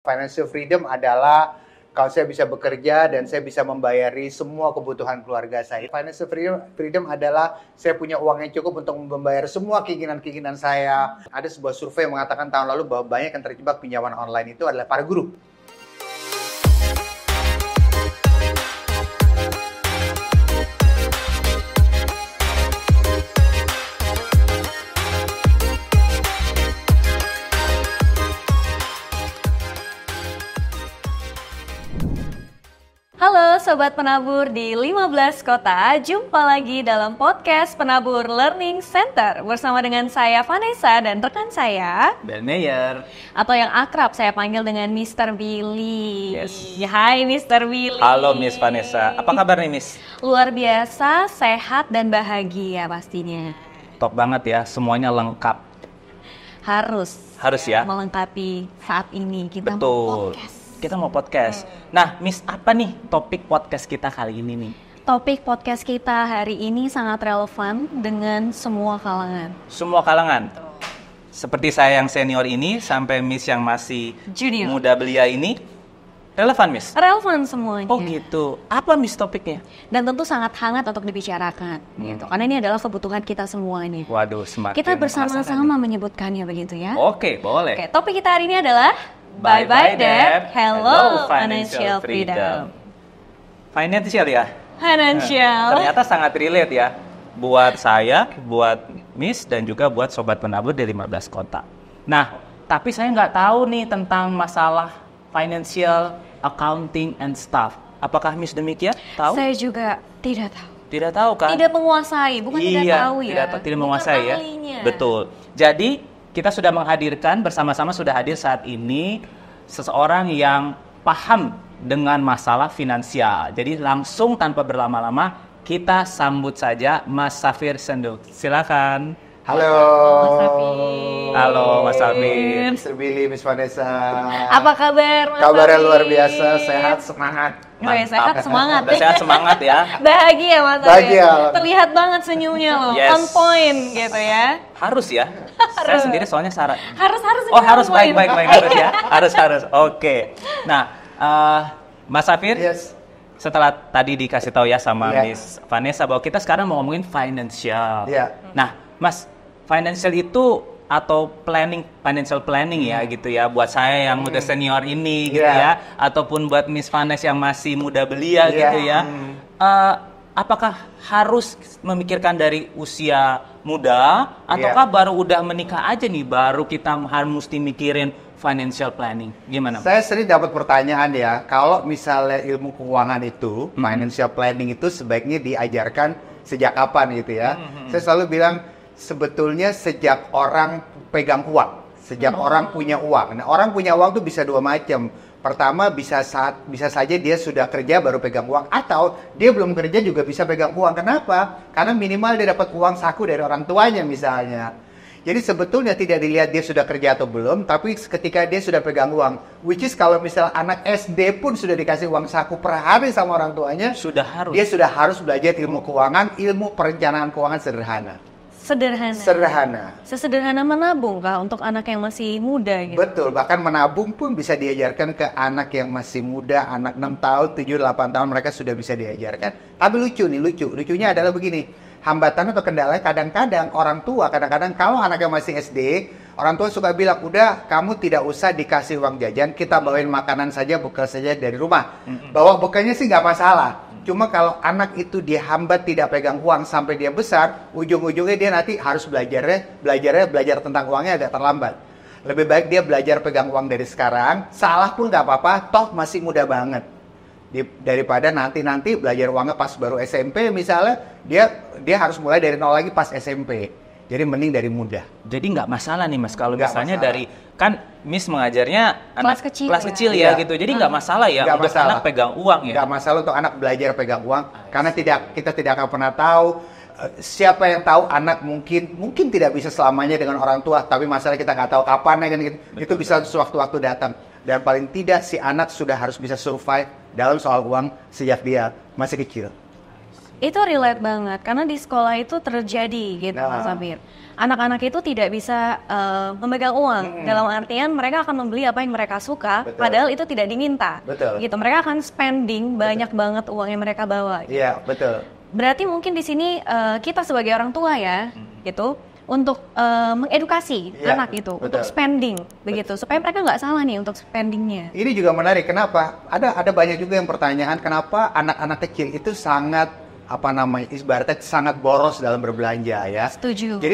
Financial freedom adalah kalau saya bisa bekerja dan saya bisa membayari semua kebutuhan keluarga saya. Financial freedom adalah saya punya uang yang cukup untuk membayar semua keinginan-keinginan saya. Ada sebuah survei yang mengatakan tahun lalu bahwa banyak yang terjebak pinjaman online itu adalah para guru. Halo Sobat Penabur di 15 kota, jumpa lagi dalam podcast Penabur Learning Center bersama dengan saya Vanessa dan rekan saya Ben Meyer, atau yang akrab saya panggil dengan Mr. Billy. Yes. Hai Mr. Billy. Halo Miss Vanessa, apa kabar nih Miss? Luar biasa, sehat dan bahagia pastinya. Top banget ya, semuanya lengkap. Harus ya? melengkapi saat ini kita Betul. mau podcast. Kita mau podcast. Nah, Miss, apa nih topik podcast kita kali ini nih? Topik podcast kita hari ini sangat relevan dengan semua kalangan. Semua kalangan. Seperti saya yang senior ini sampai Miss yang masih Junior. muda belia ini, relevan Miss? Relevan semuanya. Oh gitu. Apa Miss topiknya? Dan tentu sangat hangat untuk dibicarakan, gitu. Karena ini adalah kebutuhan kita semua ini. Waduh, semakin Kita bersama-sama penasaran menyebutkannya begitu ya. nih. Oke, boleh. Oke, topik kita hari ini adalah Bye Bye Debt, Hello Financial Freedom. Financial ya? Financial. Ternyata sangat relate ya. Buat saya, buat Miss, dan juga buat Sobat Penabur di 15 kota. Nah, tapi saya nggak tahu nih tentang masalah financial, accounting, and stuff. Apakah Miss demikian? Tahu? Saya juga tidak tahu. Tidak tahu kan? Tidak menguasai, bukan tidak tahu ya. Tidak menguasai ya. Ahlinya. Betul. Jadi kita sudah menghadirkan bersama-sama sudah hadir saat ini seseorang yang paham dengan masalah finansial. Jadi langsung tanpa berlama-lama kita sambut saja Mas Safir Senduk. Silakan. Halo. Mas Safir. Halo Mas Safir. Mr. Billy, Miss Vanessa. Apa kabar Mas Kabarnya Safir? luar biasa, sehat, semangat. Oh ya, sehat semangat. Udah sehat semangat ya. Bahagia Mas Safir. Bahagia. Terlihat banget senyumnya loh, Yes. on point gitu ya. Harus ya. Saya sendiri soalnya syarat. Harus Oh harus on point. baik harus ya. Harus. Oke. Nah, Mas Safir. Yes. Setelah tadi dikasih tahu ya sama Iya. Miss Vanessa bahwa kita sekarang mau ngomongin financial. Iya. Nah, Mas, financial itu atau financial planning ya gitu ya buat saya yang udah senior ini gitu Iya. ya, ataupun buat Miss Vanessa yang masih muda belia Iya. gitu ya. Apakah harus memikirkan dari usia muda ataukah baru udah menikah aja nih baru kita harus mesti mikirin financial planning? Gimana? Saya sering dapat pertanyaan ya, kalau misalnya ilmu keuangan itu, financial planning itu sebaiknya diajarkan sejak kapan gitu ya. Saya selalu bilang, sebetulnya sejak orang pegang uang, sejak orang punya uang. Nah, orang punya uang tuh bisa dua macam. Pertama, bisa saja dia sudah kerja baru pegang uang, atau dia belum kerja juga bisa pegang uang. Kenapa? Karena minimal dia dapat uang saku dari orang tuanya misalnya. Jadi sebetulnya tidak dilihat dia sudah kerja atau belum, tapi ketika dia sudah pegang uang. Which is kalau misal anak SD pun sudah dikasih uang saku per hari sama orang tuanya, Sudah harus. dia sudah harus belajar ilmu keuangan, ilmu perencanaan keuangan sederhana. Sederhana. Sesederhana menabung kah untuk anak yang masih muda gitu? Betul, bahkan menabung pun bisa diajarkan ke anak yang masih muda, anak 6 tahun, 7, 8 tahun mereka sudah bisa diajarkan. Tapi lucunya adalah begini, hambatan atau kendalanya kadang-kadang orang tua, kadang-kadang kalau anaknya masih SD, orang tua suka bilang, udah kamu tidak usah dikasih uang jajan, kita bawain makanan saja, bekal saja dari rumah. Bawa bekalnya sih nggak masalah. Cuma kalau anak itu dia hambat tidak pegang uang sampai dia besar, ujung-ujungnya dia nanti harus belajar tentang uangnya agak terlambat. Lebih baik dia belajar pegang uang dari sekarang, salah pun nggak apa-apa, toh masih muda banget. Daripada nanti belajar uangnya pas baru SMP misalnya, dia harus mulai dari nol lagi pas SMP. Jadi mending dari muda. Jadi nggak masalah nih Mas kalau Nggak misalnya masalah. dari kan Miss mengajarnya Kelas kecil ya Iya. gitu. Jadi nggak masalah ya Nggak untuk masalah. anak pegang uang ya. Nggak masalah untuk anak belajar pegang uang, karena kita tidak akan pernah tahu. Siapa yang tahu anak mungkin tidak bisa selamanya dengan orang tua, tapi masalah kita nggak tahu kapan ya kan gitu. Itu bisa sewaktu-waktu datang. Dan paling tidak si anak sudah harus bisa survive dalam soal uang sejak dia masih kecil. Itu relate banget, karena di sekolah itu terjadi gitu Nah. Mas Safir. Anak-anak itu tidak bisa memegang uang, dalam artian mereka akan membeli apa yang mereka suka, Betul. padahal itu tidak diminta. Betul. Gitu, mereka akan spending banyak banget uang yang mereka bawa. Iya, betul. Berarti mungkin di sini kita sebagai orang tua ya, gitu, untuk mengedukasi Iya, anak itu betul. untuk spending, begitu, supaya mereka nggak salah nih untuk spendingnya. Ini juga menarik. Kenapa? Ada banyak juga yang pertanyaan kenapa anak-anak kecil itu sangat ibaratnya sangat boros dalam berbelanja ya. Setuju. Jadi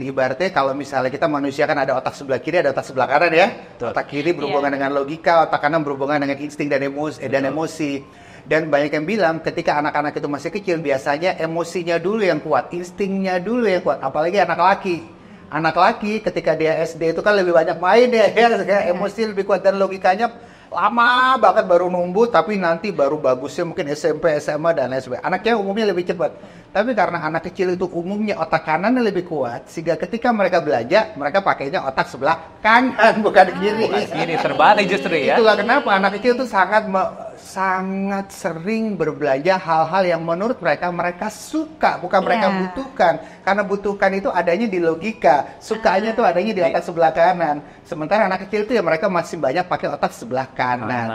ibaratnya kalau misalnya kita manusia kan ada otak sebelah kiri, ada otak sebelah kanan ya. Otak kiri berhubungan dengan logika, otak kanan berhubungan dengan insting dan emosi. Dan banyak yang bilang ketika anak-anak itu masih kecil biasanya emosinya dulu yang kuat, instingnya dulu yang kuat, apalagi anak laki. Anak laki ketika dia SD itu kan lebih banyak main ya, kayak emosi lebih kuat dan logikanya lama banget baru numbuh, tapi nanti baru bagusnya mungkin SMP, SMA, dan lain sebagainya. Anaknya umumnya lebih cepat. Tapi karena anak kecil itu umumnya otak kanannya lebih kuat, sehingga ketika mereka belanja, mereka pakainya otak sebelah kanan, bukan kiri. Ini terbalik justru ya. Itulah kenapa anak kecil itu sangat sering berbelanja hal-hal yang menurut mereka suka, bukan mereka butuhkan. Karena butuhkan itu adanya di logika, sukanya itu adanya di otak sebelah kanan. Sementara anak kecil itu ya mereka masih banyak pakai otak sebelah kanan.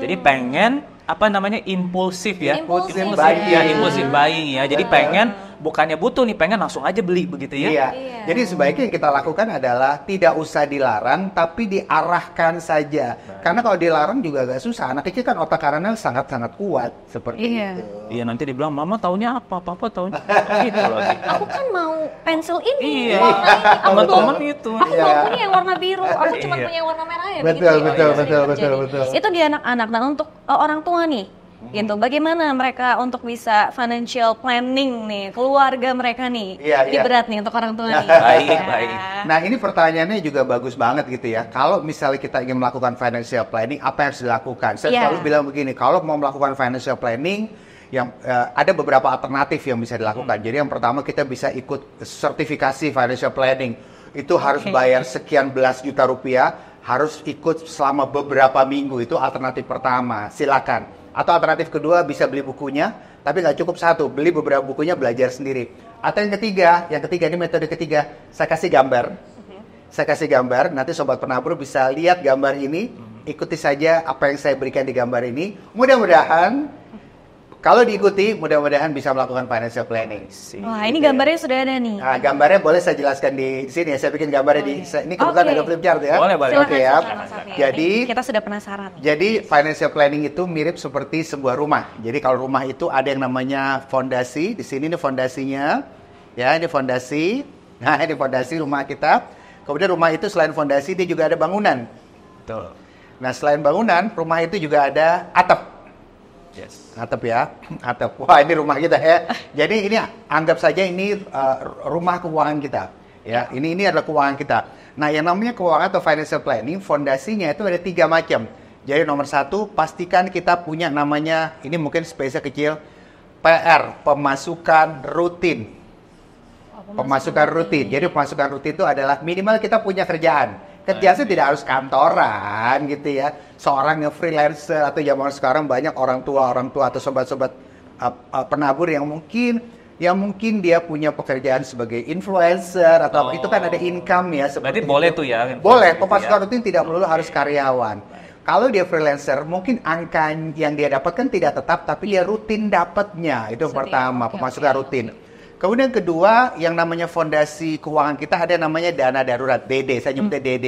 Jadi pengen impulsif ya. Impulsif Impulsif buying ya. Jadi pengen bukannya butuh nih, pengen langsung aja beli begitu ya. Iya. Jadi sebaiknya yang kita lakukan adalah tidak usah dilarang, tapi diarahkan saja. Karena kalau dilarang juga agak susah. Anak kecil kan otak kanannya sangat-sangat kuat seperti itu. Iya, nanti dibilang mama taunya apa, papa taunya gitu lagi. Aku kan mau pensil ini, Iya. warna ini, aku Teman-teman belum- itu. Aku Iya. belum punya yang warna biru, aku cuma Iya. punya yang warna merah ya. Betul, begitu ya. betul, Sering betul, terjadi. betul. Itu di anak-anak. Nah untuk orang tua nih, gitu. Bagaimana mereka untuk bisa financial planning nih, keluarga mereka nih? Iya, Ini iya. berat nih untuk orang tua nih. Baik, Ya. baik. Nah ini pertanyaannya juga bagus banget gitu ya. Kalau misalnya kita ingin melakukan financial planning, apa yang harus dilakukan? Saya Iya. selalu bilang begini, kalau mau melakukan financial planning, yang ada beberapa alternatif yang bisa dilakukan. Jadi yang pertama kita bisa ikut sertifikasi financial planning. Itu harus bayar sekian belas juta rupiah, harus ikut selama beberapa minggu. Itu alternatif pertama, silakan. Atau alternatif kedua bisa beli bukunya, tapi nggak cukup satu, beli beberapa bukunya belajar sendiri. Atau yang ketiga ini metode ketiga, saya kasih gambar. Saya kasih gambar, nanti Sobat Penabur bisa lihat gambar ini, ikuti saja apa yang saya berikan di gambar ini. Mudah-mudahan, kalau diikuti, mudah-mudahan bisa melakukan financial planning. Wah ini gambarnya sudah ada nih. Nah, gambarnya boleh saya jelaskan di sini ya, saya bikin gambarnya ini kebetulan Oke. ada flip chart ya. Boleh, boleh. Oke ya. silakan, Mas Safir. Jadi, Ini kita sudah penasaran. jadi financial planning itu mirip seperti sebuah rumah. Jadi kalau rumah itu ada yang namanya fondasi. Di sini ini fondasinya. Ya, ini fondasi. Nah, ini fondasi rumah kita. Kemudian rumah itu selain fondasi dia juga ada bangunan. Betul. Nah, selain bangunan, rumah itu juga ada atap. Yes. Atap ya, atap. Wah, ini rumah kita ya. Jadi ini anggap saja ini rumah keuangan kita. Ya, ini adalah keuangan kita. Nah, yang namanya keuangan atau financial planning, fondasinya itu ada 3 macam. Jadi nomor 1, pastikan kita punya namanya, ini mungkin space kecil, PR, pemasukan rutin. Pemasukan rutin. Jadi pemasukan rutin itu adalah minimal kita punya kerjaan. Kerjaan itu tidak harus kantoran gitu ya. Seorang yang freelancer atau zaman sekarang banyak orang tua atau sobat-sobat penabur yang mungkin dia punya pekerjaan sebagai influencer atau itu kan ada income ya. Berarti seperti boleh itu. tuh ya. Boleh, gitu pemasukan ya. rutin tidak melulu harus karyawan. Kalau dia freelancer, mungkin angka yang dia dapatkan tidak tetap, tapi dia rutin dapatnya. Itu yang pertama, pemasukan rutin. Kemudian kedua, yang namanya fondasi keuangan kita ada namanya dana darurat, DD, saya nyebutnya DD.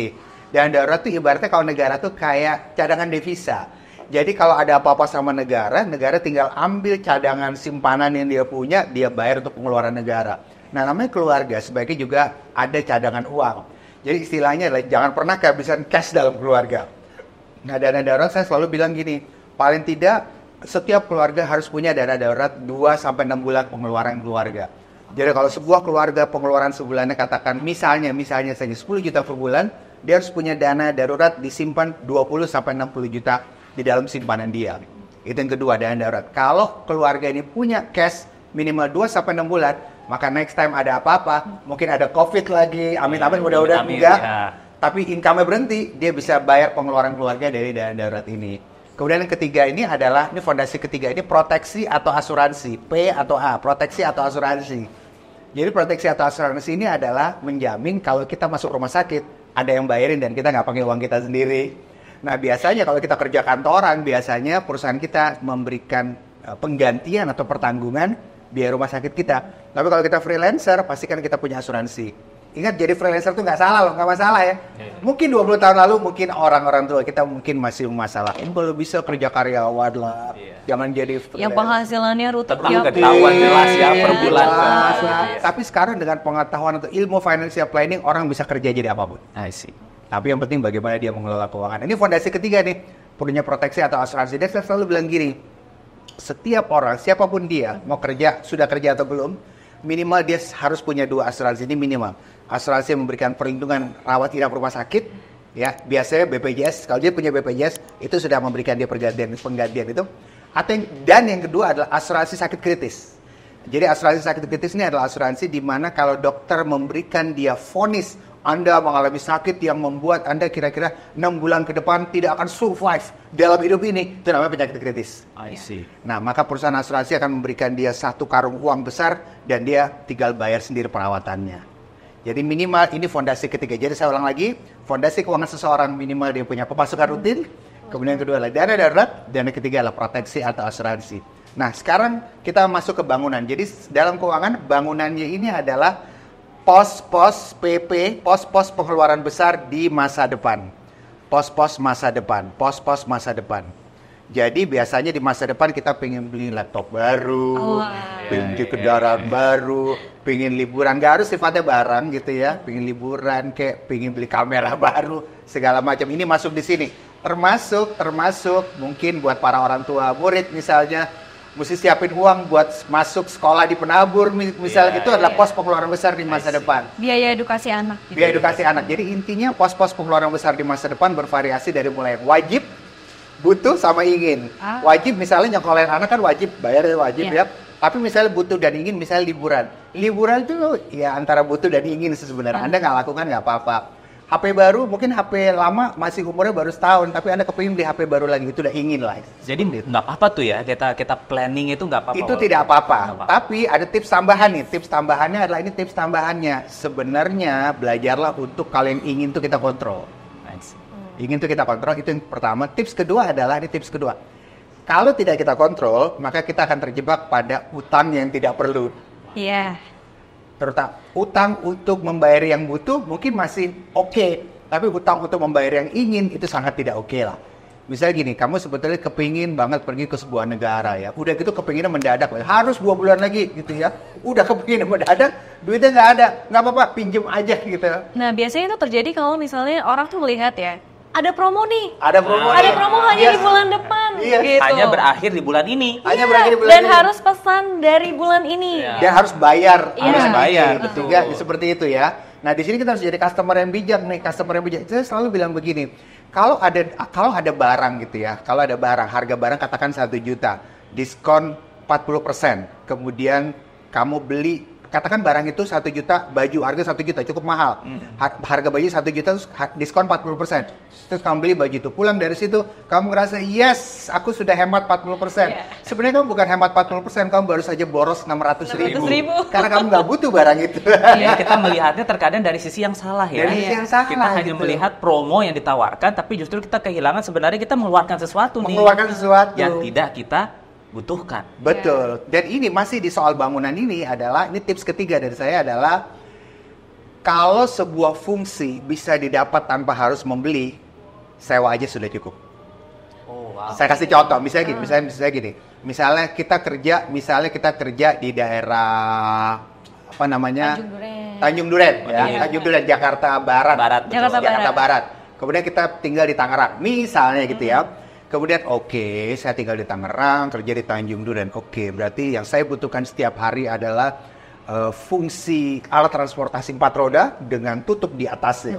Dana darurat itu ibaratnya kalau negara tuh kayak cadangan devisa. Jadi kalau ada apa-apa sama negara tinggal ambil cadangan simpanan yang dia punya, dia bayar untuk pengeluaran negara. Nah, namanya keluarga, sebaiknya juga ada cadangan uang. Jadi istilahnya adalah jangan pernah kehabisan cash dalam keluarga. Nah, dana darurat saya selalu bilang gini, paling tidak setiap keluarga harus punya dana darurat 2-6 bulan pengeluaran keluarga. Jadi kalau sebuah keluarga pengeluaran sebulannya katakan misalnya saja 10 juta per bulan, dia harus punya dana darurat disimpan 20-60 juta di dalam simpanan dia. Itu yang kedua, dana darurat. Kalau keluarga ini punya cash minimal 2-6 bulan, maka next time ada apa-apa, mungkin ada COVID lagi, amin-amin mudah-mudahan Amin, enggak. ya. Tapi income-nya berhenti, dia bisa bayar pengeluaran keluarga dari dana darurat ini. Kemudian yang ketiga ini adalah, ini fondasi ketiga ini proteksi atau asuransi. P atau A, proteksi atau asuransi. Jadi proteksi atau asuransi ini adalah menjamin kalau kita masuk rumah sakit, ada yang bayarin dan kita nggak pakai uang kita sendiri. Nah biasanya kalau kita kerja kantoran, biasanya perusahaan kita memberikan penggantian atau pertanggungan biaya rumah sakit kita. Tapi kalau kita freelancer, pastikan kita punya asuransi. Ingat, jadi freelancer tuh nggak salah loh, nggak masalah ya. Mungkin 20 tahun lalu, mungkin orang-orang tua kita mungkin masih masalah. Ini kalau bisa kerja karyawan lah, jangan jadi freelancer. Yang penghasilannya rutin Tetap ketahuan jelas ya per bulan. Jelas Gitu lah. ya. Tapi sekarang dengan pengetahuan atau ilmu financial planning, orang bisa kerja jadi apapun. I see. Tapi yang penting bagaimana dia mengelola keuangan. Ini fondasi ketiga nih, punya proteksi atau asuransi. Dan saya selalu bilang gini, setiap orang, siapapun dia, mau kerja, sudah kerja atau belum, minimal dia harus punya 2 asuransi ini minimal. Asuransi yang memberikan perlindungan rawat inap rumah sakit, ya biasanya BPJS. Kalau dia punya BPJS, itu sudah memberikan dia penggantian itu. Dan yang kedua adalah asuransi sakit kritis. Jadi asuransi sakit kritis ini adalah asuransi di mana kalau dokter memberikan dia vonis Anda mengalami sakit yang membuat Anda kira-kira 6 bulan ke depan tidak akan survive dalam hidup ini, itu namanya penyakit kritis. I see. Nah, maka perusahaan asuransi akan memberikan dia 1 karung uang besar dan dia tinggal bayar sendiri perawatannya. Jadi minimal ini fondasi ketiga. Jadi saya ulang lagi, fondasi keuangan seseorang minimal dia punya pemasukan rutin, kemudian yang kedua adalah dana darurat, dan yang ketiga adalah proteksi atau asuransi. Nah, sekarang kita masuk ke bangunan. Jadi dalam keuangan, bangunannya ini adalah pos-pos PP, pos-pos pengeluaran besar di masa depan. Pos-pos masa depan, pos-pos masa depan. Jadi biasanya di masa depan kita pengen beli laptop baru, pengen beli kendaraan baru, pengen liburan, nggak harus sifatnya barang gitu ya, pengen liburan kayak pengen beli kamera baru, segala macam. Ini masuk di sini. Termasuk mungkin buat para orang tua murid misalnya, mesti siapin uang buat masuk sekolah di penabur misalnya, itu adalah pos pengeluaran besar di masa depan. biaya edukasi anak. Gitu. Biaya edukasi anak. Jadi intinya pos-pos pengeluaran besar di masa depan bervariasi dari mulai wajib, butuh sama ingin. Wajib misalnya nyekolahin anak kan wajib, bayar wajib ya. Tapi misalnya butuh dan ingin, misalnya liburan. Liburan itu ya antara butuh dan ingin sebenarnya. Anda nggak lakukan nggak apa-apa. HP baru, mungkin HP lama masih umurnya baru setahun, tapi Anda kepingin beli HP baru lagi, itu udah ingin lah. Jadi nggak apa-apa tuh ya, kita planning itu nggak apa-apa. Itu tidak apa-apa. Tapi ada tips tambahan nih. Tips tambahannya adalah ini tips tambahannya. Sebenarnya belajarlah untuk kalau yang ingin tuh kita kontrol. Ingin tuh kita kontrol, itu yang pertama. Tips kedua adalah, ini tips kedua. Kalau tidak kita kontrol, maka kita akan terjebak pada utang yang tidak perlu. Iya. Terutama utang untuk membayar yang butuh mungkin masih oke, tapi utang untuk membayar yang ingin itu sangat tidak oke lah. Misalnya gini, kamu sebetulnya kepingin banget pergi ke sebuah negara ya, udah gitu kepinginnya mendadak, harus 2 bulan lagi gitu ya, udah kepingin mendadak, duitnya nggak ada, nggak apa-apa, pinjem aja gitu. Nah biasanya itu terjadi kalau misalnya orang tuh melihat ya, ada promo nih, Ada promo, ada promo hanya di bulan depan, gitu. Hanya berakhir di bulan ini. Hanya berakhir di bulan dan ini. harus pesan dari bulan ini. Dia harus bayar, Harus bayar, betul. Ya, seperti itu ya. Nah di sini kita harus jadi customer yang bijak nih, customer yang bijak. Saya selalu bilang begini, kalau ada barang gitu ya, kalau ada barang, harga barang katakan 1 juta, diskon 40%, kemudian kamu beli, katakan barang itu 1 juta, baju harga 1 juta, cukup mahal. Harga baju 1 juta, terus diskon 40%. Terus kamu beli baju itu, pulang dari situ, kamu ngerasa, yes, aku sudah hemat 40%. Sebenarnya kamu bukan hemat 40%, kamu baru saja boros 600.000. Karena kamu nggak butuh barang itu. Ya, kita melihatnya terkadang dari sisi yang salah ya. Dari sisi yang salah, Kita hanya gitu. melihat promo yang ditawarkan, tapi justru kita kehilangan sebenarnya kita mengeluarkan sesuatu Mengeluarkan sesuatu. yang tidak kita butuhkan. Betul. Dan ini masih di soal bangunan ini adalah, ini tips ketiga dari saya adalah, kalau sebuah fungsi bisa didapat tanpa harus membeli, sewa aja sudah cukup. Oh, wow. Saya kasih contoh, misalnya gini. Misalnya kita kerja di daerah apa namanya? Tanjung Duren ya. Iya. Tanjung Duren, Jakarta Barat. Betul. Jakarta Barat. Kemudian kita tinggal di Tangerang, misalnya gitu ya. Kemudian saya tinggal di Tangerang, kerja di Tanjung Duren. Berarti yang saya butuhkan setiap hari adalah fungsi alat transportasi 4 roda dengan tutup di atasnya.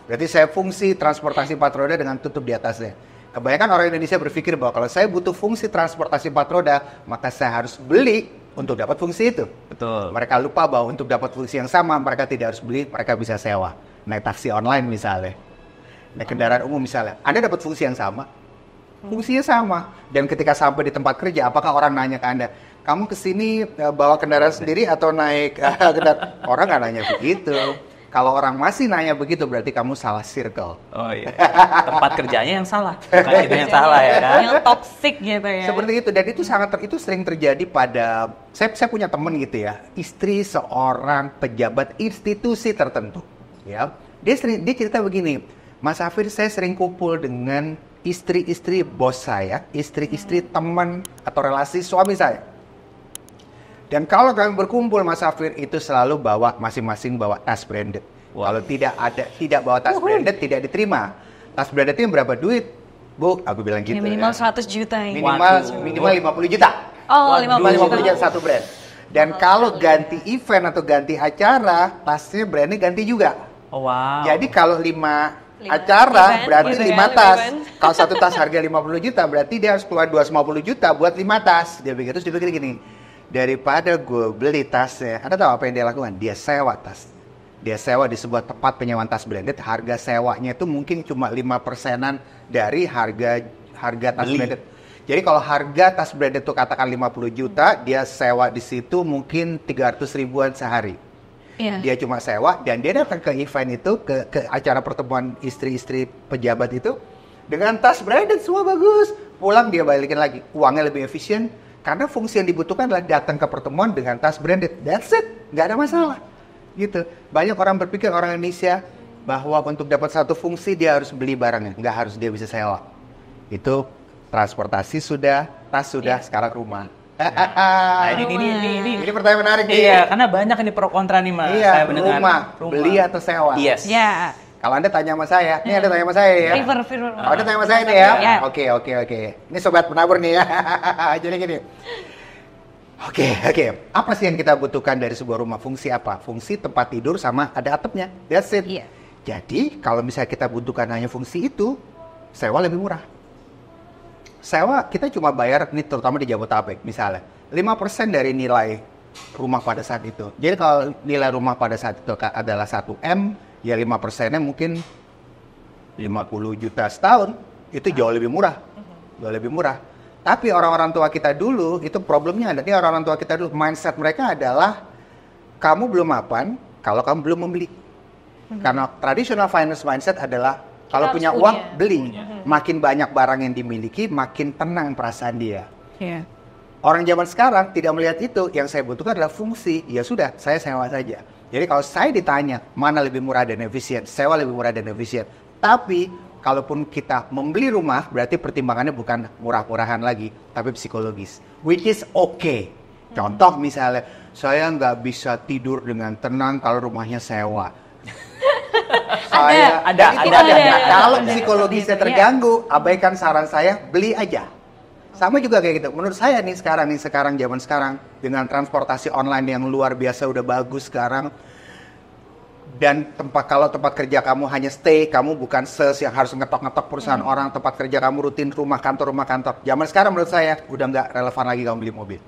Berarti saya fungsi transportasi 4 roda dengan tutup di atasnya. Kebanyakan orang Indonesia berpikir bahwa kalau saya butuh fungsi transportasi 4 roda, maka saya harus beli untuk dapat fungsi itu. Betul. Mereka lupa bahwa untuk dapat fungsi yang sama, mereka tidak harus beli, mereka bisa sewa. Naik taksi online misalnya, naik kendaraan umum misalnya. Anda dapat fungsi yang sama, Fungsinya sama. Dan ketika sampai di tempat kerja, apakah orang nanya ke Anda, kamu kesini bawa kendaraan sendiri atau naik kendaraan? Orang nggak nanya begitu. Kalau orang masih nanya begitu, berarti kamu salah circle. Oh iya. Tempat kerjanya yang salah, bukan kita yang salah ya kan? Yang toxic gitu ya. Seperti itu, dan itu sering terjadi pada saya punya teman gitu ya, istri seorang pejabat institusi tertentu, ya. Dia cerita begini, Mas Hafir, saya sering kumpul dengan istri-istri bos saya, istri-istri teman atau relasi suami saya. Dan kalau kami berkumpul, Mas Hafir, itu selalu masing-masing bawa tas branded. Wow. Kalau tidak bawa tas branded, tidak diterima. Tas branded itu berapa duit? Bu, aku bilang gitu. Ya, minimal 100 juta ya. Minimal 50 juta. Oh, Minimal 50 juta. satu brand. Dan kalau ganti event atau ganti acara, tasnya brandnya ganti juga. Oh, wow. Jadi kalau 5 acara event, berarti gitu ya, 5 5 tas. event. Kalau satu tas harga 50 juta, berarti dia harus keluar 250 juta buat 5 tas. Dia pikir gini, daripada gue beli tasnya, Anda tahu apa yang dia lakukan? Dia sewa tas. Dia sewa di sebuah tempat penyewaan tas branded, harga sewanya itu mungkin cuma 5%-an dari harga tas branded. Jadi kalau harga tas branded itu katakan 50 juta, dia sewa di situ mungkin 300 ribuan sehari. Iya. Dia cuma sewa dan dia datang ke event itu, ke acara pertemuan istri-istri pejabat itu dengan tas branded semua bagus. Pulang dia balikin lagi, uangnya lebih efisien karena fungsi yang dibutuhkan adalah datang ke pertemuan dengan tas branded. That's it, nggak ada masalah. Gitu. Banyak orang berpikir, orang Indonesia, bahwa untuk dapat satu fungsi dia harus beli barangnya, nggak harus, dia bisa sewa. Itu transportasi sudah, tas sudah, sekarang rumah. Nah, ini Ini pertanyaan menarik nih. iya, karena banyak ini pro kontra nih, Mas. Iya, Saya mendengar. rumah, beli atau sewa. Yes. Ya. Kalau Anda tanya sama saya, ini Anda tanya sama saya ya. River. Oh, Anda tanya sama saya nih ya. Ya. Oke. Ini sobat penabur nih ya. Jadi gini. Oke. Apa sih yang kita butuhkan dari sebuah rumah? Fungsi apa? Fungsi tempat tidur sama ada atapnya. That's it. Iya. Jadi, kalau misalnya kita butuhkan hanya fungsi itu, sewa lebih murah. Sewa kita cuma bayar, ini terutama di Jabodetabek misalnya, 5% dari nilai rumah pada saat itu. Jadi kalau nilai rumah pada saat itu adalah 1M, ya 5%-nya mungkin 50 juta setahun. Itu jauh lebih murah. Jauh lebih murah. Tapi orang-orang tua kita dulu, itu problemnya ada. Orang-orang tua kita dulu, mindset mereka adalah, kamu belum mapan kalau kamu belum membeli. Karena traditional finance mindset adalah, kalau harus punya punya. uang, beli. Makin banyak barang yang dimiliki, makin tenang perasaan dia. Iya. Orang zaman sekarang tidak melihat itu. Yang saya butuhkan adalah fungsi. Ya sudah, saya sewa saja. Jadi kalau saya ditanya, mana lebih murah dan efisien? Sewa lebih murah dan efisien. Tapi, kalaupun kita membeli rumah, berarti pertimbangannya bukan murah-murahan lagi, tapi psikologis. Which is okay. Contoh misalnya, saya nggak bisa tidur dengan tenang kalau rumahnya sewa. Ada. Kalau psikologisnya terganggu, abaikan saran saya, beli aja. Sama juga kayak gitu. Menurut saya nih sekarang zaman sekarang dengan transportasi online yang luar biasa udah bagus sekarang. Dan kalau tempat kerja kamu hanya stay, kamu bukan sales yang harus ngetok-ngetok perusahaan orang, tempat kerja kamu rutin rumah kantor. Zaman sekarang menurut saya udah nggak relevan lagi kamu beli mobil.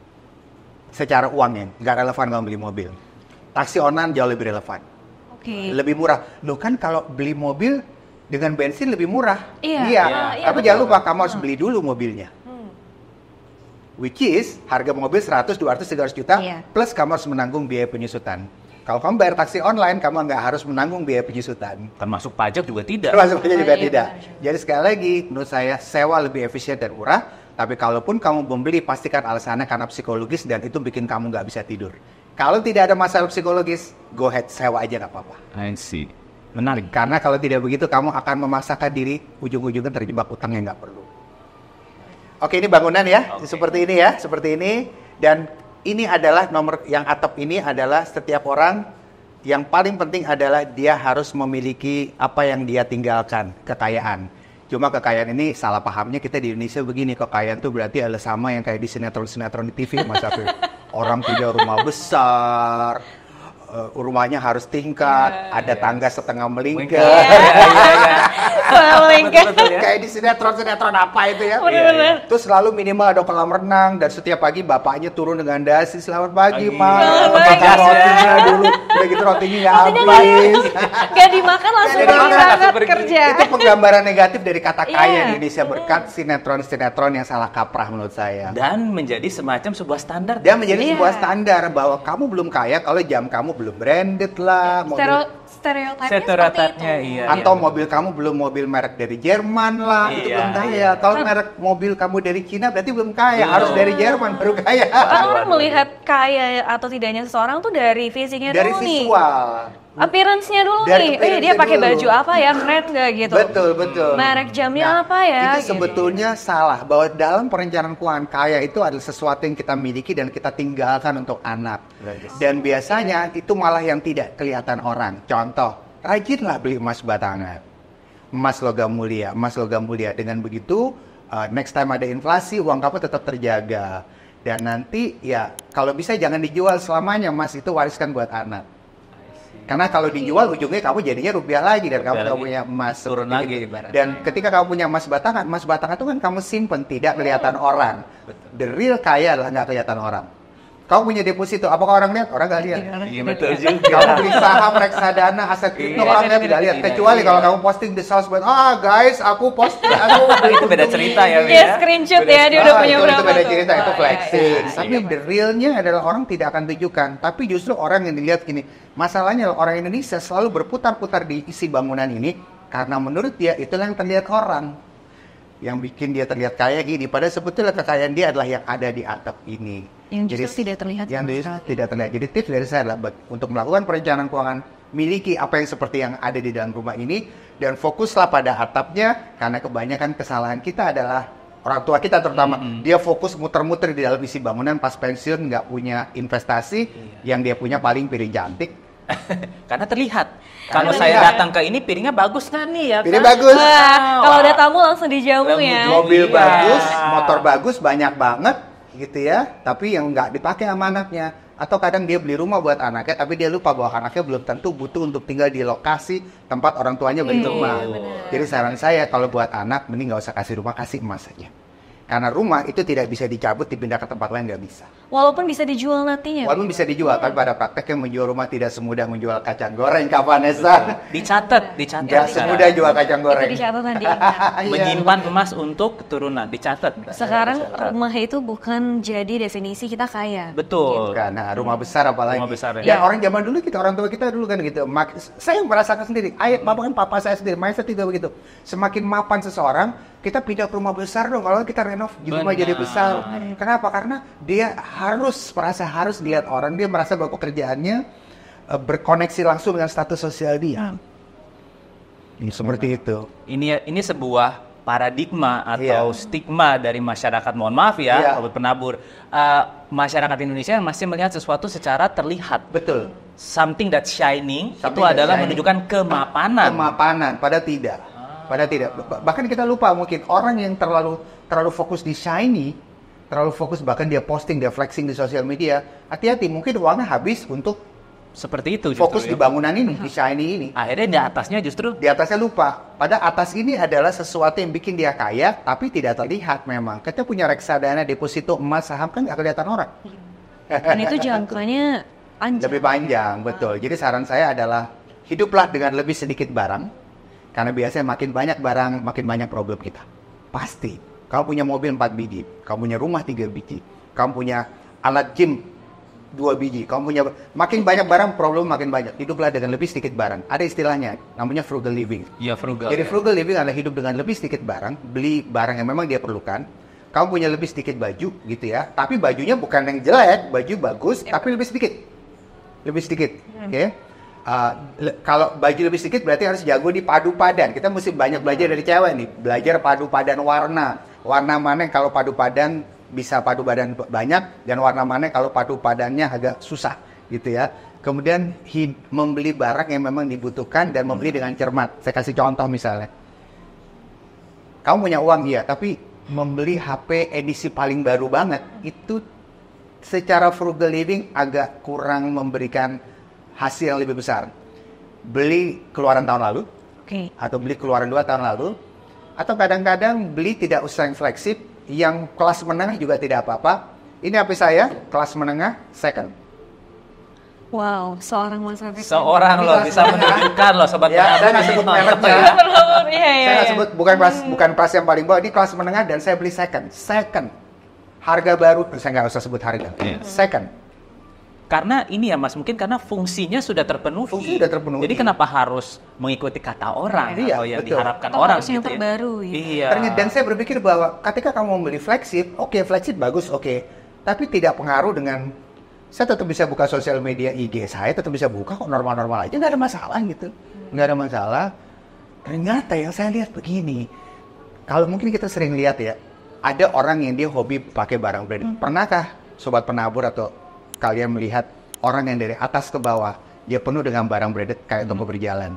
Secara uangnya nggak relevan kamu beli mobil. Taksi online jauh lebih relevan. Oke. Lebih murah. Loh kan kalau beli mobil dengan bensin lebih murah. Iya. Iya. Iya, Tapi betul. jangan lupa kamu harus beli dulu mobilnya. Which is harga mobil 100, 200, 300 juta Iya. plus kamu harus menanggung biaya penyusutan. Kalau kamu bayar taksi online, kamu nggak harus menanggung biaya penyusutan. Termasuk pajak juga tidak. Termasuk aja juga iya, tidak. benar. Jadi sekali lagi, menurut saya sewa lebih efisien dan murah. Tapi kalaupun kamu membeli, pastikan alasannya karena psikologis dan itu bikin kamu nggak bisa tidur. Kalau tidak ada masalah psikologis, go ahead sewa aja nggak apa-apa. I see. Menarik. Karena kalau tidak begitu, kamu akan memaksakan diri ujung-ujungnya terjebak utang yang nggak perlu. Oke, ini bangunan ya, seperti ini ya, seperti ini. Dan ini adalah nomor yang atap ini adalah setiap orang yang paling penting adalah dia harus memiliki apa yang dia tinggalkan, kekayaan. Cuma kekayaan ini salah pahamnya kita di Indonesia begini, kekayaan itu berarti adalah sama yang kayak di sinetron-sinetron di TV, Mas Afif. Orang punya rumah besar, rumahnya harus tingkat, ada tangga setengah melingkar. Traveling kan. Betul ya. Kayak di sinetron apa itu ya. Bener-bener. Terus selalu minimal ada kolam renang dan setiap pagi bapaknya turun dengan dasi, selamat pagi, Pagi. Ma. Selamat Makan pagi. rotinya dulu. Udah gitu rotinya nggak Rotinya habis. Gak dimakan langsung Nggak pergi dimakan, banget langsung pergi. kerja. Itu penggambaran negatif dari kata kaya Iya. Indonesia berkat sinetron-sinetron yang salah kaprah menurut saya. Dan menjadi semacam sebuah standar. Dia menjadi Iya. sebuah standar bahwa kamu belum kaya kalau jam kamu belum branded lah, Stereotipnya seperti Stereotipnya, itu. iya. atau mobil kamu belum mobil merek dari Jerman lah, itu Iya, belum kaya. iya. Kalau merek mobil kamu dari Cina berarti belum kaya, Belum. harus dari Jerman baru kaya. Orang melihat kaya atau tidaknya seseorang tuh dari fisiknya Dari dulu nih. visual. Appearance-nya dulu Dari nih. Dia appearance-nya pakai dulu. baju apa ya? Keren nggak gitu? Betul, betul. Merek jamnya Nah, apa ya? Itu Gitu. sebetulnya salah bahwa dalam perencanaan keuangan kaya itu adalah sesuatu yang kita miliki dan kita tinggalkan untuk anak. Dan biasanya itu malah yang tidak kelihatan orang. Contoh, rajinlah beli emas batangan. Emas logam mulia, emas logam mulia. Dengan begitu, next time ada inflasi, uang kamu tetap terjaga. Dan nanti ya kalau bisa jangan dijual selamanya, emas itu wariskan buat anak. Karena kalau dijual ujungnya kamu jadinya rupiah lagi dan kamu Rupiah nggak lagi. punya emas. Turun seperti lagi itu. ibaratnya. Dan ketika kamu punya emas batangan itu kan kamu simpen, tidak kelihatan orang. The real kaya adalah nggak kelihatan orang. Kamu punya deposito, apakah orang lihat? Orang nggak lihat. Iya betul juga. Kamu beli saham, reksadana, aset kripto, orang lihat nggak lihat. Kecuali kalau kamu posting di sosmed, guys, aku posting, aku Itu beda cerita ya, Mi, Iya, ya. screenshot ya, dia udah punya itu berapa beda tuh. cerita, itu Oh, flexing. iya. Tapi the realnya adalah orang tidak akan tunjukkan. Tapi justru orang yang dilihat gini, masalahnya orang Indonesia selalu berputar-putar di isi bangunan ini karena menurut dia itulah yang terlihat orang. Yang bikin dia terlihat kaya gini, padahal sebetulnya kekayaan dia adalah yang ada di atap ini. Yang justru tidak terlihat Yang sama justru tidak terlihat. Jadi tips dari saya adalah untuk melakukan perencanaan keuangan, miliki apa yang seperti yang ada di dalam rumah ini dan fokuslah pada atapnya karena kebanyakan kesalahan kita adalah orang tua kita terutama dia fokus muter-muter di dalam isi bangunan pas pensiun nggak punya investasi, yang dia punya paling piring cantik. Karena terlihat. Karena Kalau saya terlihat. datang ke ini piringnya bagus nggak nih ya? Piring kan? bagus. Wah, kalau ada tamu langsung dijamu Langsung ya. Mobil Iya. bagus, motor bagus, banyak banget gitu ya. Tapi yang nggak dipakai sama anaknya. Atau kadang dia beli rumah buat anaknya, tapi dia lupa bahwa anaknya belum tentu butuh untuk tinggal di lokasi tempat orang tuanya beli Iya, rumah. benar. Jadi saran saya kalau buat anak, mending nggak usah kasih rumah, kasih emas saja. Karena rumah itu tidak bisa dicabut, dipindah ke tempat lain nggak bisa. Walaupun bisa dijual nantinya. Walaupun bisa dijual, tapi pada prakteknya menjual rumah tidak semudah menjual kacang goreng, Kak Vanessa. Dicatat. Nggak semudah jual kacang Itu goreng. dicatat nanti. Iya. Menyimpan emas untuk keturunan, dicatat. Sekarang rumah itu bukan jadi definisi kita kaya. Betul. Kan, nah, rumah besar apalagi. Rumah besar, Ya, ya. orang zaman dulu orang tua kita dulu kan gitu. Saya merasakan sendiri. Bahkan papa saya sendiri, saya juga begitu. Semakin mapan seseorang, kita pindah ke rumah besar dong. Kalau kita renov, rumah jadi besar. Kenapa? Karena dia merasa harus lihat orang. Dia merasa bahwa pekerjaannya berkoneksi langsung dengan status sosial dia. Seperti itu. Ini sebuah paradigma Iya. atau stigma dari masyarakat. Mohon maaf Iya. ya, sobat penabur. Masyarakat Indonesia masih melihat sesuatu secara terlihat. Betul. Something that shining Something itu that adalah shining. menunjukkan kemapanan. Kemapanan, padahal tidak. Padahal tidak. Bahkan kita lupa mungkin orang yang terlalu fokus di shiny, terlalu fokus bahkan dia posting, dia flexing di sosial media. Hati-hati, mungkin uangnya habis untuk Seperti itu justru, fokus ya. di bangunan ini, di shiny ini. Akhirnya di atasnya justru Di atasnya lupa. Pada atas ini adalah sesuatu yang bikin dia kaya, tapi tidak terlihat memang. Kita punya reksadana, deposito, emas, saham kan nggak kelihatan orang. Dan itu jangkanya panjang. Lebih panjang, betul. Jadi saran saya adalah hiduplah dengan lebih sedikit barang. Karena biasanya makin banyak barang, makin banyak problem kita. Pasti. Kamu punya mobil 4 biji, kamu punya rumah 3 biji, kamu punya alat gym 2 biji, kamu punya makin banyak barang, problem makin banyak. Hiduplah dengan lebih sedikit barang. Ada istilahnya, namanya frugal living. ya frugal. Jadi frugal living adalah hidup dengan lebih sedikit barang, beli barang yang memang dia perlukan. Kamu punya lebih sedikit baju gitu ya, tapi bajunya bukan yang jelek, baju bagus, tapi lebih sedikit. Lebih sedikit, oke? Kalau baju lebih sedikit berarti harus jago di padu padan. Kita mesti banyak belajar dari cewek nih, belajar padu padan warna. Warna mana yang kalau padu padan bisa padu padan banyak, dan warna mana yang kalau padu padannya agak susah gitu ya. Kemudian membeli barang yang memang dibutuhkan dan membeli dengan cermat. Saya kasih contoh misalnya. Kamu punya uang iya, tapi membeli HP edisi paling baru banget itu secara frugal living agak kurang memberikan hasil yang lebih besar. Beli keluaran tahun lalu, Oke. Atau beli keluaran 2 tahun lalu. Atau kadang-kadang beli tidak usah yang flagship, yang kelas menengah juga tidak apa-apa. Ini HP saya, kelas menengah, second. Wow, seorang Mas Rafiq. Seorang loh bisa menunjukkan loh sobat Ya, saya nggak sebut mereknya. Iya, iya, Saya nggak iya. sebut, bukan kelas yang paling bawah, ini kelas menengah dan saya beli second. Second. Harga baru, saya nggak usah sebut harga. Second. Karena ini ya Mas, mungkin karena fungsinya sudah terpenuhi. Fungsi sudah terpenuhi. Jadi kenapa harus mengikuti kata orang Iya, atau yang betul. diharapkan Atau orang harus yang gitu ya? terbaru ya. Iya. Dan saya berpikir bahwa ketika kamu membeli flagship, oke, flagship bagus, oke. Tapi tidak pengaruh dengan, saya tetap bisa buka sosial media IG saya, tetap bisa buka kok normal-normal aja, nggak ada masalah gitu. Nggak ada masalah. Ternyata yang saya lihat begini, kalau mungkin kita sering lihat ya, ada orang yang dia hobi pakai barang branded. Pernahkah Sobat Penabur atau kalian melihat orang yang dari atas ke bawah, dia penuh dengan barang branded kayak toko berjalan.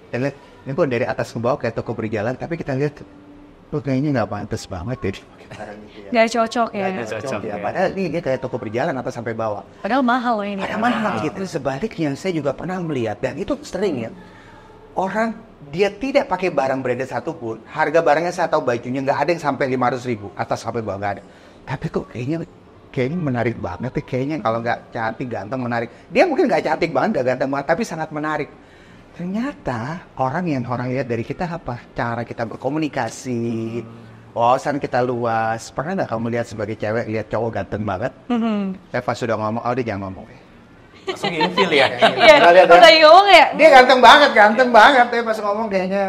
Dan lihat, ini pun dari atas ke bawah kayak toko berjalan, tapi kita lihat, tuh kayaknya nggak pantas banget ya. Nggak cocok ya. Nggak cocok, Ya, ya. padahal ini dia kayak toko berjalan atas sampai bawah. Padahal mahal loh ini. Ada mahal gitu. Sebaliknya saya juga pernah melihat, dan itu sering ya, orang dia tidak pakai barang branded satupun, harga barangnya saya tahu bajunya nggak ada yang sampai 500.000 atas sampai bawah nggak ada. Tapi kok kayaknya menarik banget nih, kayaknya kalau nggak cantik ganteng menarik. Dia mungkin nggak cantik banget, nggak ganteng banget, tapi sangat menarik. Ternyata orang lihat dari kita apa? Cara kita berkomunikasi, wawasan kita luas. Pernah nggak kamu lihat sebagai cewek lihat cowok ganteng banget? Pas sudah ngomong, oh dia jangan ngomong. Langsung ilfil ya. Iya, Pernah lihat, udah ngomong ya? Dia ganteng banget. Tapi pas ngomong kayaknya.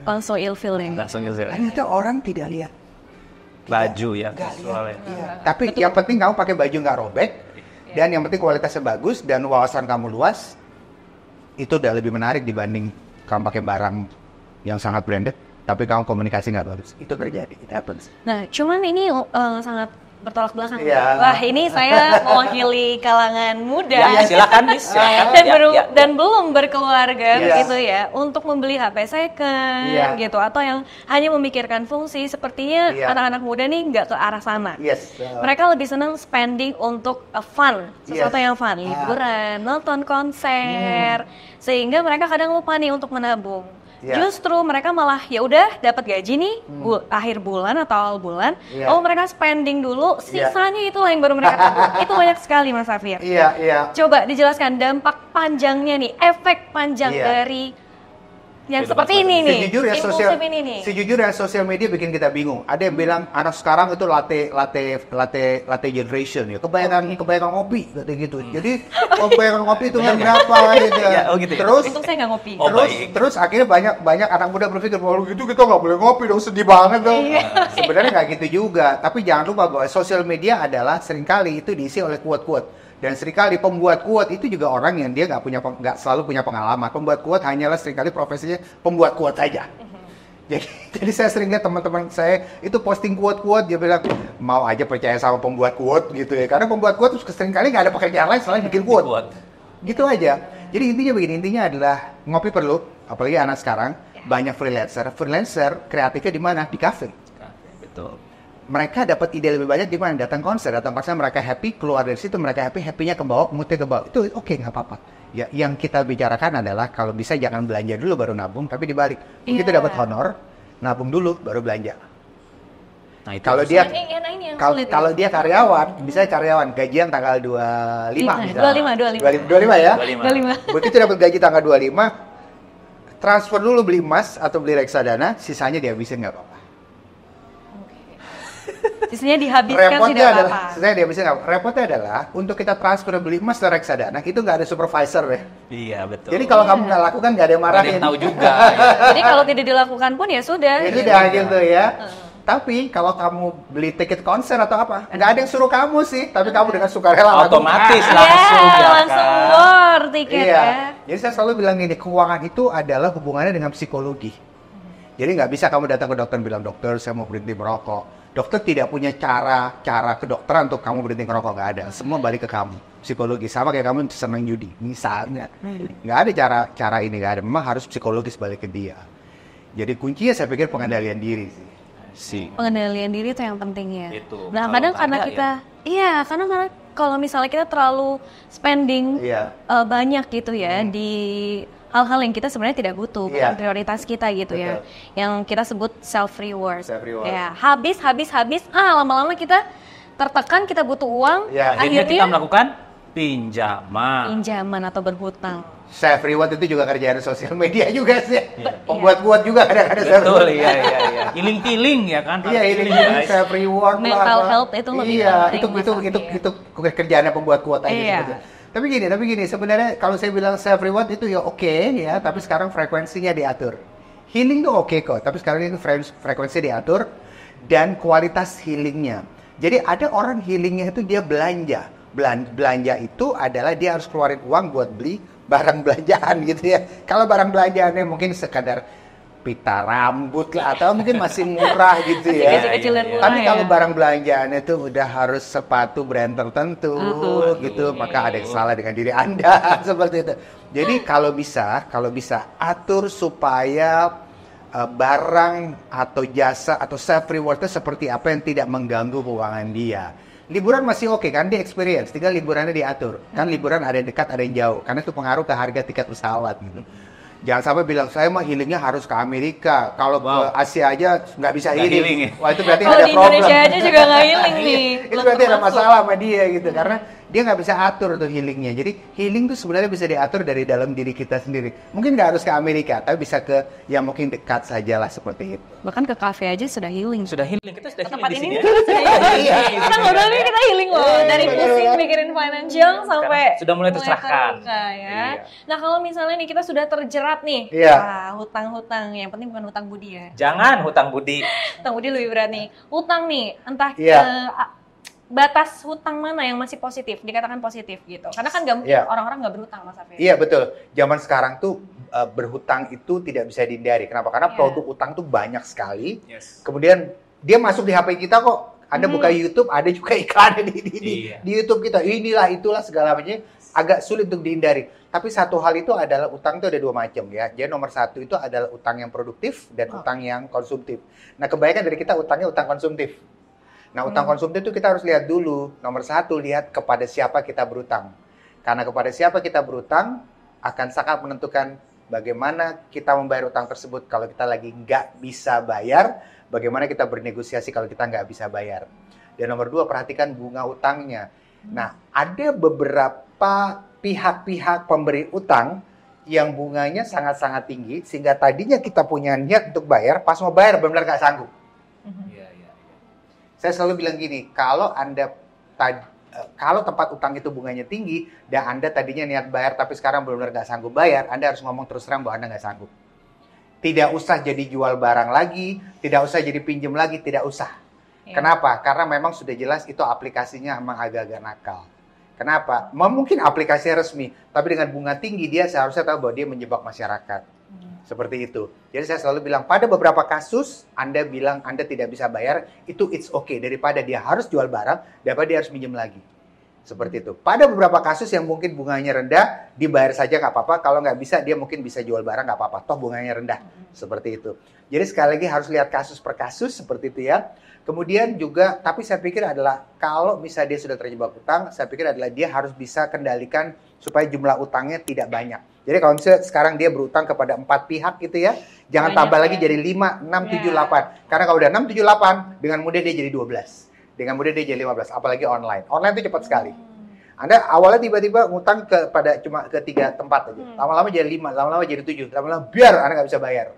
Langsung ilfil nih. Langsung ilfil. Ternyata orang tidak lihat. Baju ya. Nggak visualnya. Iya. Tapi yang penting kamu pakai baju nggak robek. Dan yang penting kualitasnya bagus dan wawasan kamu luas. Itu udah lebih menarik dibanding kamu pakai barang yang sangat branded. Tapi kamu komunikasi nggak bagus. Itu terjadi. It happens. Nah, cuman ini sangat bertolak belakang. Iya. Wah, ini saya mewakili kalangan muda. Ya, silakan Miss. Silakan. Dan, Ya. dan belum berkeluarga Iya. gitu ya, untuk membeli HP second Iya. gitu, atau yang hanya memikirkan fungsi. Sepertinya Iya. anak-anak muda nih nggak ke arah sana. Yes. Mereka lebih senang spending untuk fun, sesuatu Yes. yang fun, liburan, nonton konser, sehingga mereka kadang lupa nih untuk menabung. Iya. Justru mereka malah ya udah dapat gaji nih akhir bulan atau awal bulan, Iya. mereka spending dulu, Iya. sisanya itulah yang baru mereka tabung. Itu banyak sekali Mas Safir. Iya. Coba dijelaskan dampak panjangnya nih, efek panjang Iya. dari yang Kehidupan seperti ini nih, Sejujurnya impulsif ini nih. sejujurnya sosial media bikin kita bingung. Ada yang bilang anak sekarang itu latte generation ya. Kebanyakan ngopi gitu. Jadi kebanyakan ngopi itu kan berapa gitu. Ya, oh gitu ya. Terus Untung saya nggak ngopi. Oh, baik. terus akhirnya banyak anak muda berpikir bahwa gitu kita nggak boleh ngopi dong, sedih banget dong. Iya. Sebenarnya nggak gitu juga. Tapi jangan lupa bahwa sosial media adalah seringkali itu diisi oleh quote-quote. Dan seringkali pembuat quote itu juga orang yang dia nggak selalu punya pengalaman. Pembuat quote hanyalah seringkali profesinya pembuat quote saja. Jadi saya sering lihat teman-teman saya itu posting quote-quote, dia bilang mau aja percaya sama pembuat quote gitu ya. Karena pembuat quote seringkali nggak ada pekerjaan lain selain bikin quote. Gitu aja. Jadi intinya begini, intinya adalah ngopi perlu, apalagi anak sekarang banyak freelancer. Freelancer kreatifnya di mana? Di kafe. Betul. Mereka dapat ide lebih banyak di mana? Datang konser mereka happy, keluar dari situ mereka happy-nya ke bawah, moodnya ke bawah. Itu oke, nggak apa-apa. Ya, yang kita bicarakan adalah kalau bisa jangan belanja dulu baru nabung, tapi dibalik. Begitu Iya. dapat honor, nabung dulu baru belanja. Nah, itu Kalau dia Ini yang kalau sulit kalau dia karyawan, misalnya karyawan gajian tanggal 25 misalnya. 25 ya. 25. Begitu dapat gaji tanggal 25, transfer dulu beli emas atau beli reksadana, sisanya dihabisin nggak apa-apa. Sisanya dihabiskan tidak apa-apa. Saya dihabisin nggak apa-apa. Repotnya adalah untuk kita transfer beli emas dan reksadana itu nggak ada supervisor ya. Iya, betul. Jadi kalau kamu nggak lakukan nggak ada yang Nggak ada marahin. yang tahu juga. Ya. Jadi kalau tidak dilakukan pun ya sudah. Itu udah gitu ya. Tapi kalau kamu beli tiket konser atau apa, nggak ada yang suruh kamu sih. Tapi kamu dengan sukarela Otomatis lakukan. langsung ya langsung kan. bor tiket Iya. ya. Jadi saya selalu bilang gini, keuangan itu adalah hubungannya dengan psikologi. Jadi nggak bisa kamu datang ke dokter dan bilang, dokter saya mau berhenti merokok. Dokter tidak punya cara kedokteran untuk kamu berhenti merokok, nggak ada. Semua balik ke kamu, psikologi. Sama kayak kamu senang judi, misalnya. Nggak ada cara ini, nggak ada. Memang harus psikologis balik ke dia. Jadi kuncinya saya pikir pengendalian diri sih. Pengendalian diri itu yang penting ya. Itu. Nah, Kalau kadang nggak karena ada, kita karena kalau misalnya kita terlalu spending Iya. banyak gitu ya di hal-hal yang kita sebenarnya tidak butuh, bukan Iya. prioritas kita gitu ya. Yang kita sebut self reward. Self-reward. Ya, habis, lama-lama kita tertekan, kita butuh uang, Ya, Akhirnya kita akhirnya melakukan pinjaman. pinjaman atau berhutang. Self reward itu juga kerjaan sosial media juga sih. Pembuat-buat juga kadang-kadang self Betul, reward. iya. Iling-tiling ya kan? Iya, Harus ini iling, guys. self reward Mental health itu lebih iya, penting, Mas Afi, itu kerjaannya pembuat kuota aja Iya. sebetulnya. Tapi gini, sebenarnya kalau saya bilang self reward itu ya oke ya, tapi sekarang frekuensinya diatur. Healing tuh oke kok, tapi sekarang ini frekuensi diatur dan kualitas healingnya. Jadi ada orang healingnya itu dia belanja. Belanja itu adalah dia harus keluarin uang buat beli barang belanjaan gitu ya. Kalau barang belanjaannya mungkin sekadar pita rambut lah atau mungkin masih murah gitu Masih ya. kecil-kecil dan murah Tapi ya. kalau barang belanjaannya itu udah harus sepatu brand tertentu gitu, maka ada yang salah dengan diri Anda seperti itu. Jadi kalau bisa atur supaya barang atau jasa atau self rewardnya seperti apa yang tidak mengganggu keuangan dia. Liburan masih oke kan, dia experience, tinggal liburannya diatur. Kan liburan ada yang dekat, ada yang jauh, karena itu pengaruh ke harga tiket pesawat gitu. Jangan sampai bilang, saya mah healingnya harus ke Amerika. Kalau ke Asia aja nggak bisa Nggak healing healing. ya? Wah itu berarti Kalau ada di problem. Indonesia aja juga nggak healing nih. Itu belum berarti ada termasuk. masalah sama dia gitu. Karena dia nggak bisa atur tuh healingnya. Jadi healing tuh sebenarnya bisa diatur dari dalam diri kita sendiri. Mungkin nggak harus ke Amerika, tapi bisa ke yang mungkin dekat sajalah seperti itu. Bahkan ke kafe aja sudah healing. Sudah healing, kita sudah Tempat healing di ini sini. kita sudah healing. Iya. Kita ngobrol ini kita healing loh. Dari pusing mikirin financial sampai Sudah mulai tercerahkan. terbuka ya. Iya. Nah kalau misalnya nih kita sudah terjerat nih. Iya. Wah, hutang-hutang. Yang penting bukan hutang budi ya. Jangan hutang budi. Hutang budi lebih berat nih. Hutang nih, entah Iya. batas hutang mana yang masih positif, dikatakan positif gitu. Karena kan nggak Iya. orang-orang nggak berhutang, Mas Afif. Iya betul. Zaman sekarang tuh berhutang itu tidak bisa dihindari. Kenapa? Karena Iya. produk utang tuh banyak sekali. Yes. Kemudian dia masuk di HP kita kok. Anda buka YouTube, ada juga iklannya Iya. di YouTube kita. Inilah, itulah segala macamnya. Agak sulit untuk dihindari. Tapi satu hal itu adalah utang itu ada dua macam ya. Jadi nomor satu itu adalah utang yang produktif dan utang yang konsumtif. Nah kebanyakan dari kita utangnya utang konsumtif. Nah utang konsumtif itu kita harus lihat dulu. Nomor satu, lihat kepada siapa kita berutang. Karena kepada siapa kita berutang akan sangat menentukan bagaimana kita membayar utang tersebut. Kalau kita lagi nggak bisa bayar, bagaimana kita bernegosiasi kalau kita nggak bisa bayar. Dan nomor dua, perhatikan bunga utangnya. Nah, ada beberapa pihak-pihak pemberi utang yang bunganya sangat-sangat tinggi, sehingga tadinya kita punya niat untuk bayar, pas mau bayar benar-benar nggak sanggup. Iya. Saya selalu bilang gini, kalau tempat utang itu bunganya tinggi, dan Anda tadinya niat bayar, tapi sekarang benar-benar nggak sanggup bayar, Anda harus ngomong terus terang bahwa Anda nggak sanggup. Tidak usah jadi jual barang lagi, tidak usah jadi pinjam lagi, tidak usah. Iya. Kenapa? Karena memang sudah jelas itu aplikasinya memang agak-agak nakal. Kenapa? Mungkin aplikasinya resmi, tapi dengan bunga tinggi dia seharusnya tahu bahwa dia menjebak masyarakat. Seperti itu. Jadi saya selalu bilang, pada beberapa kasus Anda bilang Anda tidak bisa bayar, itu it's okay. Daripada dia harus jual barang, daripada dia harus minjem lagi. Seperti itu. Pada beberapa kasus yang mungkin bunganya rendah, dibayar saja nggak apa-apa. Kalau nggak bisa, dia mungkin bisa jual barang nggak apa-apa. Toh bunganya rendah. Seperti itu. Jadi sekali lagi harus lihat kasus per kasus seperti itu ya. Kemudian juga, tapi saya pikir adalah kalau misalnya dia sudah terjebak utang, saya pikir adalah dia harus bisa kendalikan supaya jumlah utangnya tidak banyak. Jadi kalau misalnya sekarang dia berutang kepada 4 pihak gitu ya, jangan Banyak tambah ya. lagi jadi 5, 6, 7, Ya. 8. Karena kalau udah 6, 7, 8, dengan mudah dia jadi 12. Dengan mudah dia jadi 15, apalagi online. Online itu cepat sekali. Anda awalnya tiba-tiba ngutang kepada cuma ke 3 tempat aja. Lama-lama jadi 5, lama-lama jadi 7. Lama-lama biar Anda nggak bisa bayar.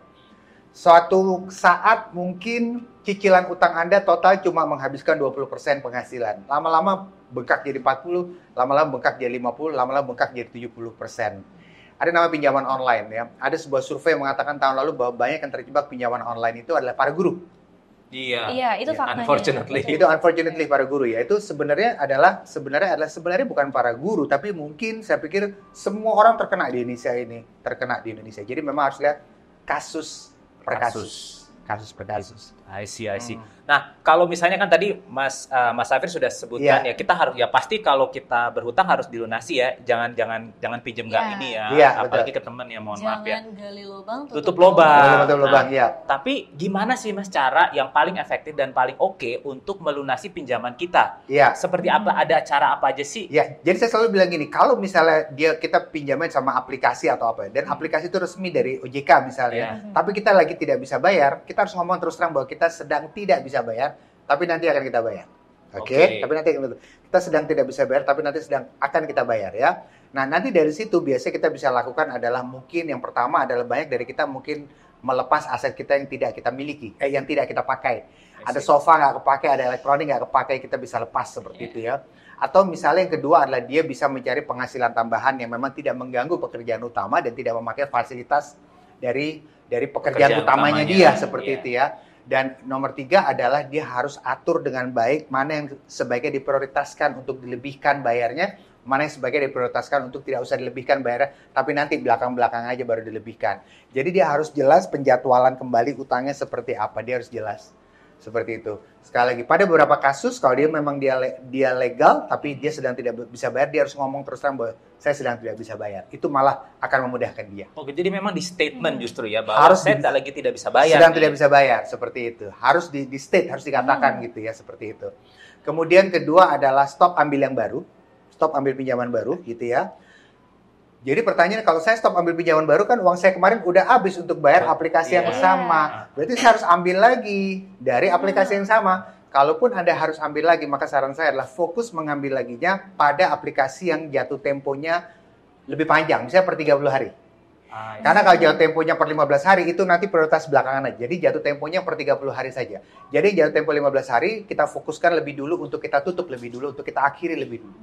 Suatu saat mungkin cicilan utang Anda total cuma menghabiskan 20% penghasilan. Lama-lama bengkak jadi 40, lama-lama bengkak jadi 50, lama-lama bengkak jadi 70%. Ada nama pinjaman online ya. Ada sebuah survei yang mengatakan tahun lalu bahwa banyak yang terjebak pinjaman online itu adalah para guru. Iya, itu faktanya. Unfortunately. Itu unfortunately para guru ya. Itu sebenarnya bukan para guru, tapi mungkin saya pikir semua orang terkena di Indonesia ini, terkena di Indonesia. Jadi memang harus lihat kasus per kasus. Kasus per kasus. I see. Nah, kalau misalnya kan tadi Mas Safir sudah sebutkan ya, kita harus ya pasti kalau kita berhutang harus dilunasi ya. Jangan pinjem nggak ini ya. Iya, Apalagi ke teman ya, mohon maaf ya. Jangan gali lubang, Tutup lubang. Tutup lubang, ya. Tapi gimana sih Mas cara yang paling efektif dan paling oke untuk melunasi pinjaman kita? Iya. Seperti apa? Ada cara apa aja sih? Ya, jadi saya selalu bilang gini, kalau misalnya kita pinjaman sama aplikasi atau apa, dan aplikasi itu resmi dari OJK misalnya, tapi kita lagi tidak bisa bayar, kita harus ngomong terus terang bahwa kita sedang tidak bisa bayar, tapi nanti akan kita bayar. Oke? Tapi nanti kita sedang tidak bisa bayar, tapi nanti akan kita bayar ya. Nah, nanti dari situ biasanya kita bisa lakukan adalah mungkin yang pertama adalah banyak dari kita mungkin melepas aset kita yang tidak kita miliki, yang tidak kita pakai. Ada sofa nggak kepakai, ada elektronik nggak kepakai, kita bisa lepas seperti itu ya. Atau misalnya yang kedua adalah dia bisa mencari penghasilan tambahan yang memang tidak mengganggu pekerjaan utama dan tidak memakai fasilitas dari pekerjaan utamanya dia seperti itu ya. Dan nomor 3 adalah dia harus atur dengan baik mana yang sebaiknya diprioritaskan untuk dilebihkan bayarnya, mana yang sebaiknya diprioritaskan untuk tidak usah dilebihkan bayarnya, tapi nanti belakang-belakang aja baru dilebihkan. Jadi dia harus jelas penjadwalan kembali utangnya seperti apa, dia harus jelas. Seperti itu. Sekali lagi, pada beberapa kasus kalau dia memang dia legal tapi dia sedang tidak bisa bayar, dia harus ngomong terus terang bahwa saya sedang tidak bisa bayar. Itu malah akan memudahkan dia. Oke, jadi memang di statement justru ya bahwa harus saya lagi tidak bisa bayar. Sedang tidak bisa bayar, seperti itu. Harus di state, harus dikatakan gitu ya, seperti itu. Kemudian kedua adalah stop ambil yang baru. Stop ambil pinjaman baru gitu ya. Jadi pertanyaan, kalau saya stop ambil pinjaman baru kan uang saya kemarin udah habis untuk bayar aplikasi yang sama. Berarti saya harus ambil lagi dari aplikasi yang sama. Kalaupun Anda harus ambil lagi, maka saran saya adalah fokus mengambil laginya pada aplikasi yang jatuh temponya lebih panjang, misalnya per 30 hari. Karena kalau jatuh temponya per 15 hari itu nanti prioritas belakangan aja. Jadi jatuh temponya per 30 hari saja. Jadi jatuh tempo 15 hari kita fokuskan lebih dulu untuk kita tutup lebih dulu, untuk kita akhiri lebih dulu.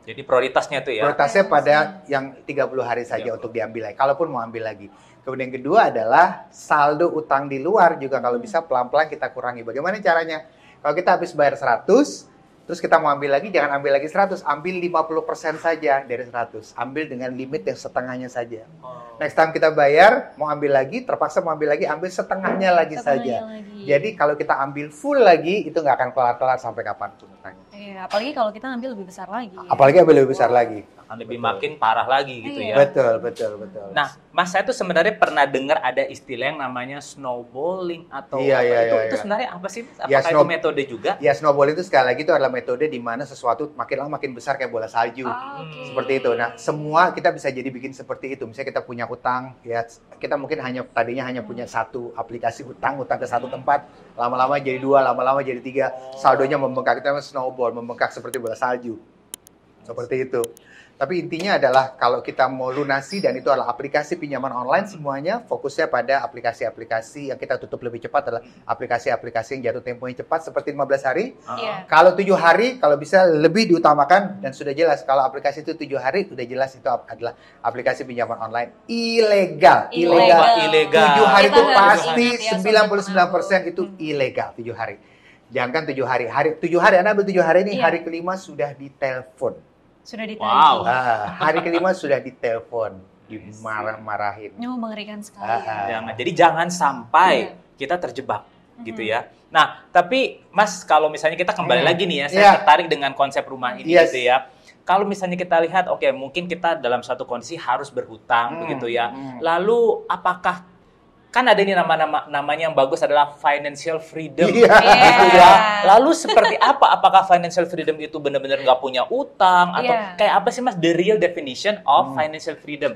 Jadi prioritasnya tuh ya? Prioritasnya pada yang 30 hari saja untuk diambil lagi, kalaupun mau ambil lagi. Kemudian yang kedua adalah saldo utang di luar juga kalau bisa pelan-pelan kita kurangi. Bagaimana caranya? Kalau kita habis bayar 100, terus kita mau ambil lagi, jangan ambil lagi 100, ambil 50% saja dari 100. Ambil dengan limit yang setengahnya saja. Next time kita bayar, mau ambil lagi, terpaksa mau ambil lagi, ambil setengahnya lagi saja. Jadi kalau kita ambil full lagi, itu nggak akan kelar-kelar sampai kapanpun utangnya. Iya, apalagi kalau kita ambil lebih besar lagi. Apalagi ambil lebih besar lagi. Akan lebih makin parah lagi gitu ya. Betul. Nah, Mas, saya tuh sebenarnya pernah dengar ada istilah yang namanya snowballing atau itu sebenarnya apa sih? Apakah itu metode juga? Ya, snowballing itu sekali lagi itu adalah metode di mana sesuatu makin lama makin besar kayak bola salju. Seperti itu. Nah, semua kita bisa jadi bikin seperti itu. Misalnya kita punya utang, ya kita mungkin tadinya hanya punya satu aplikasi utang ke satu tempat, lama-lama jadi 2, lama-lama jadi 3, saldonya membengkak, itu namanya snowball, membengkak seperti bola salju. Seperti itu. Tapi intinya adalah kalau kita mau lunasi dan itu adalah aplikasi pinjaman online semuanya, fokusnya pada aplikasi-aplikasi yang kita tutup lebih cepat adalah aplikasi-aplikasi yang jatuh temponya cepat seperti 15 hari. Kalau 7 hari, kalau bisa lebih diutamakan dan sudah jelas. Kalau aplikasi itu 7 hari, sudah jelas itu adalah aplikasi pinjaman online ilegal. 7 hari itu pasti 99% itu ilegal 7 hari. Jangan 7 hari. 7 hari, Anda ambil 7 hari ini, hari kelima sudah ditelepon. Sudah ditagih. Hari kelima sudah ditelepon, dimarah-marahin. Mengerikan sekali. Jadi jangan sampai kita terjebak gitu ya. Nah, tapi Mas, kalau misalnya kita kembali lagi nih ya, saya tertarik dengan konsep rumah ini gitu ya. Kalau misalnya kita lihat, oke, mungkin kita dalam satu kondisi harus berhutang begitu ya. Lalu apakah kan ada ini namanya yang bagus adalah financial freedom gitu ya. Lalu seperti apa? Apakah financial freedom itu benar-benar nggak punya utang atau kayak apa sih Mas the real definition of financial freedom?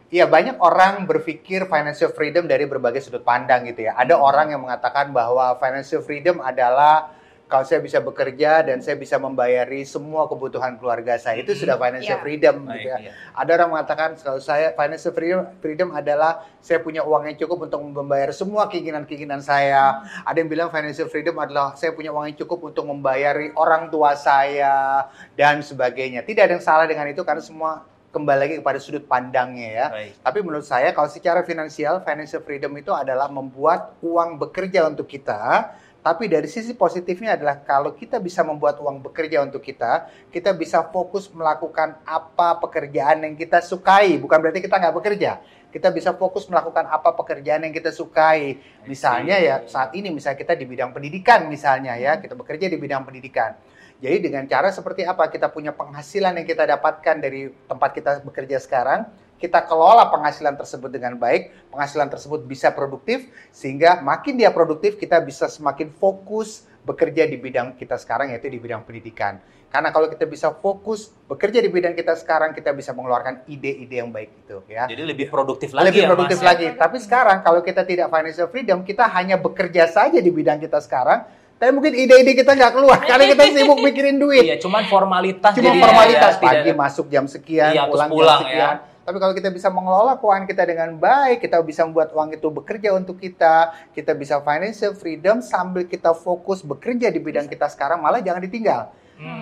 Iya, banyak orang berpikir financial freedom dari berbagai sudut pandang gitu ya. Ada orang yang mengatakan bahwa financial freedom adalah kalau saya bisa bekerja dan saya bisa membayari semua kebutuhan keluarga saya, itu sudah financial freedom gitu ya. Ada orang mengatakan kalau saya financial freedom adalah saya punya uang yang cukup untuk membayar semua keinginan-keinginan saya. Ada yang bilang financial freedom adalah saya punya uang yang cukup untuk membayari orang tua saya dan sebagainya. Tidak ada yang salah dengan itu karena semua kembali lagi kepada sudut pandangnya ya. Tapi menurut saya kalau secara finansial, financial freedom itu adalah membuat uang bekerja untuk kita Tapi dari sisi positifnya adalah kalau kita bisa membuat uang bekerja untuk kita bisa fokus melakukan apa pekerjaan yang kita sukai. Bukan berarti kita nggak bekerja. Kita bisa fokus melakukan apa pekerjaan yang kita sukai. Misalnya ya saat ini misalnya kita di bidang pendidikan misalnya ya, kita bekerja di bidang pendidikan. Jadi dengan cara seperti apa? Kita punya penghasilan yang kita dapatkan dari tempat kita bekerja sekarang, kita kelola penghasilan tersebut dengan baik, penghasilan tersebut bisa produktif, sehingga makin dia produktif, kita bisa semakin fokus bekerja di bidang kita sekarang, yaitu di bidang pendidikan. Karena kalau kita bisa fokus bekerja di bidang kita sekarang, kita bisa mengeluarkan ide-ide yang baik itu. Ya. Jadi lebih produktif lagi lebih ya, produktif Mas, lagi. Tapi sekarang kalau kita tidak financial freedom, kita hanya bekerja saja di bidang kita sekarang, tapi mungkin ide-ide kita nggak keluar karena kita sibuk mikirin duit. Iya, cuman formalitas. Cuma jadinya formalitas, ya, pagi tidak- masuk jam sekian, Iya, terus pulang jam pulang, sekian. Tapi kalau kita bisa mengelola keuangan kita dengan baik, kita bisa membuat uang itu bekerja untuk kita bisa financial freedom sambil kita fokus bekerja di bidang kita sekarang, malah jangan ditinggal.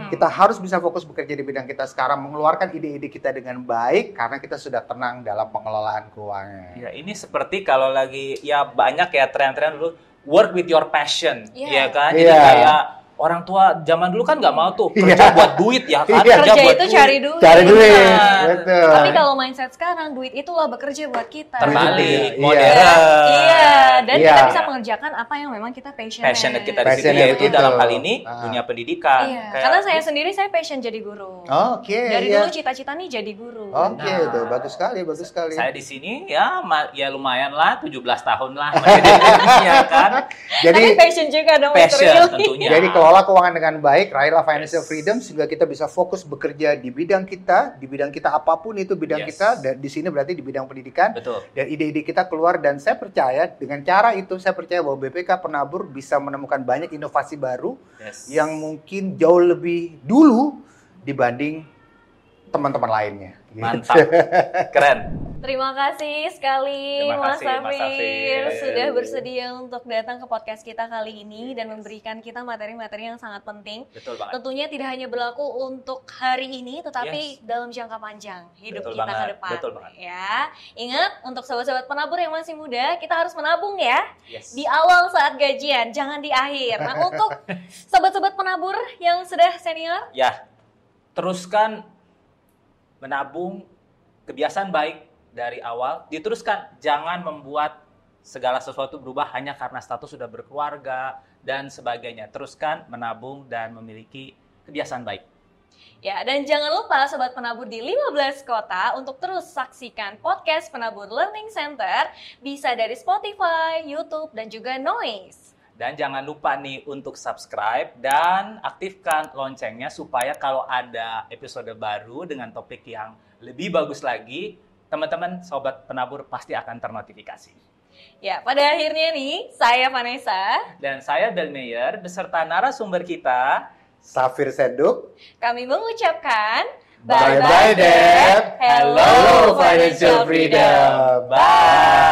Kita harus bisa fokus bekerja di bidang kita sekarang, mengeluarkan ide-ide kita dengan baik karena kita sudah tenang dalam pengelolaan keuangan. Ya, ini seperti kalau lagi ya banyak ya tren-tren dulu work with your passion, Iya. ya kan? Jadi Iya. kayak orang tua zaman dulu kan nggak mau tuh kerja Iya. buat duit ya kan? Iya. Kerja buat itu duit. cari duit. Cari duit, Benar. betul. Tapi kalau mindset sekarang, duit itulah bekerja buat kita. Terbalik, Iya. modern. Iya, dan Iya. kita bisa mengerjakan apa yang memang kita Passionate kita di situ Passionate yaitu itu. dalam hal ini Ah. dunia pendidikan. Iya, Kayak- karena saya sendiri saya passion jadi guru. Oke, Dari iya. dulu cita-cita nih jadi guru. Oke, Nah. tuh bagus sekali, bagus sekali. Saya di sini ya ya lumayan lah 17 tahun lah masih di sini, ya kan? Tapi Jadi passion juga dong, Mr. Passion Will. tentunya. Jadi kelola keuangan dengan baik, raihlah financial Yes. freedom sehingga kita bisa fokus bekerja di bidang kita apapun itu bidang Yes. kita. Dan di sini berarti di bidang pendidikan. Betul. Dan ide-ide kita keluar dan saya percaya dengan cara itu saya percaya bahwa BPK Penabur bisa menemukan banyak inovasi baru Yes. yang mungkin jauh lebih dulu dibanding teman-teman lainnya. Gitu. Mantap. Keren. Terima kasih sekali Terima Mas kasih, Mas Safir Safir. sudah bersedia untuk datang ke podcast kita kali ini dan memberikan kita materi-materi yang sangat penting. Betul banget. Tentunya tidak hanya berlaku untuk hari ini, tetapi dalam jangka panjang hidup Betul kita ke banget, depan. betul banget. Ya, ingat untuk sobat-sobat penabur yang masih muda, kita harus menabung ya. Yes. Di awal saat gajian, jangan di akhir. Nah, untuk sobat-sobat penabur yang sudah senior, Ya, teruskan menabung, kebiasaan baik dari awal, diteruskan. Jangan membuat segala sesuatu berubah hanya karena status sudah berkeluarga dan sebagainya. Teruskan menabung dan memiliki kebiasaan baik. ya, dan jangan lupa sobat penabur di 15 kota untuk terus saksikan podcast Penabur Learning Center bisa dari Spotify, YouTube, dan juga Noise. Dan jangan lupa nih untuk subscribe dan aktifkan loncengnya supaya kalau ada episode baru dengan topik yang lebih bagus lagi, teman-teman sobat penabur pasti akan ternotifikasi. Ya, pada akhirnya nih, saya Vanessa, Dan saya Bel Meyer beserta narasumber kita. Safir Seduk. kami mengucapkan Bye-bye, Dad. Hello, Financial freedom. Bye.